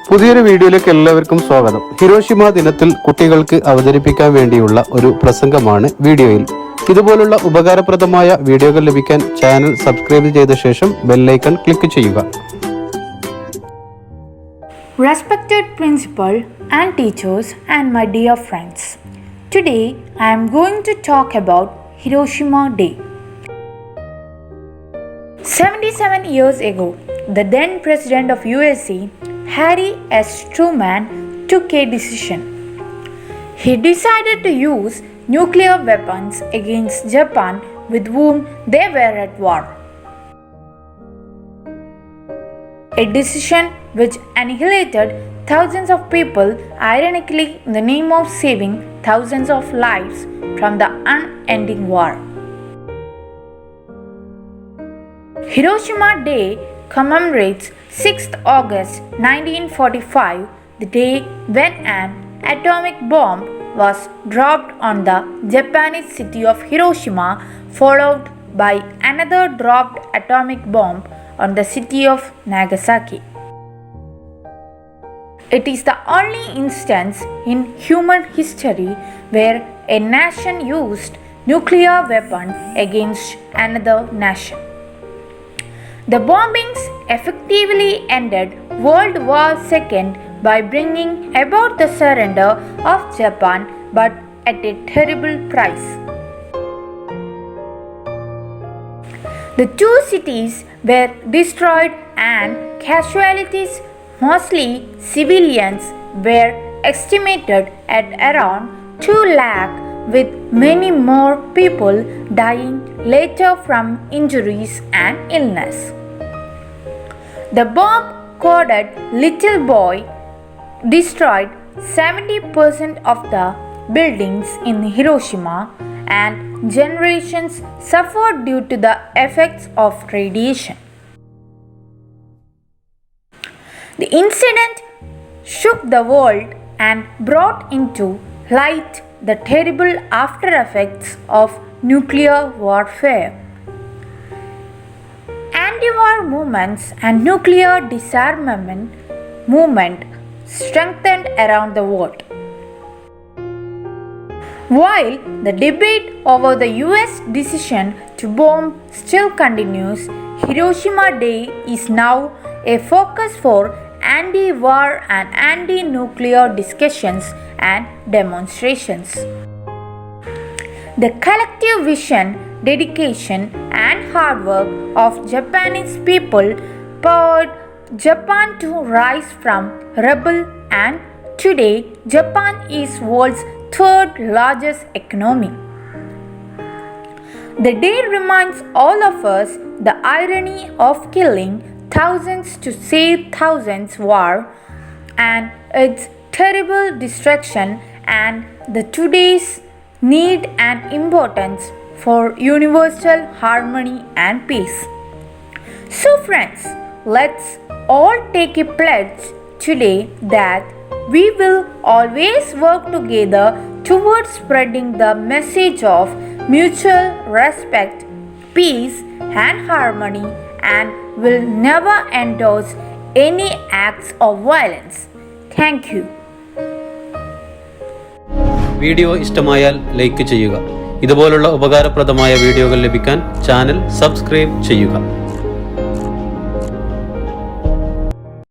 പുതിയൊരു വീഡിയോയിലേക്ക് എല്ലാവർക്കും സ്വാഗതം. ഹിരോഷിമ ദിനത്തിൽ കുട്ടികൾക്ക് അവതരിപ്പിക്കാൻ വേണ്ടിയുള്ള ഒരു പ്രസംഗമാണ് വീഡിയോയിൽ. ഇതുപോലുള്ള ഉപകാരപ്രദമായ വീഡിയോകൾ ലഭിക്കാൻ ചാനൽ സബ്സ്ക്രൈബ് ചെയ്ത ശേഷം ബെൽ ഐക്കൺ ക്ലിക്ക് ചെയ്യുക. Respected principal and teachers and my dear friends, today I am going to talk about Hiroshima Day. 77 years ago, the then president of USA, Harry S. Truman, took a decision. He decided to use nuclear weapons against Japan, with whom they were at war. A decision which annihilated thousands of people, ironically in the name of saving thousands of lives from the unending war. Hiroshima Day commemorates 6th August 1945, the day when an atomic bomb was dropped on the Japanese city of Hiroshima, followed by another dropped atomic bomb on the city of Nagasaki. It is the only instance in human history where a nation used nuclear weapon against another nation. The bombings effectively ended World War II by bringing about the surrender of Japan, but at a terrible price. The two cities were destroyed and casualties, mostly civilians, were estimated at around 2 lakh, with many more people dying later from injuries and illness. The bomb-coated little boy destroyed 70% of the buildings in Hiroshima, and generations suffered due to the effects of radiation. The incident shook the world and brought into light the terrible after effects of nuclear warfare. Anti-war movements and nuclear disarmament movement strengthened around the world. While the debate over the US decision to bomb still continues, Hiroshima Day is now a focus for anti-war and anti-nuclear discussions and demonstrations. The collective vision, dedication, and hard work of Japanese people powered Japan to rise from rebel, and today Japan is world's third largest economy. The day reminds all of us the irony of killing thousands to save thousands war, and its terrible destruction, and the today's need and importance for universal harmony and peace. So friends, let's all take a pledge today that we will always work together towards spreading the message of mutual respect, peace, and harmony, and will never endorse any acts of violence. Thank you. Video ഇഷ്ടമായാൽ like ചെയ്യുക. ഇതുപോലുള്ള ഉപകാരപ്രദമായ വീഡിയോകൾ ലഭിക്കാൻ channel subscribe ചെയ്യുക.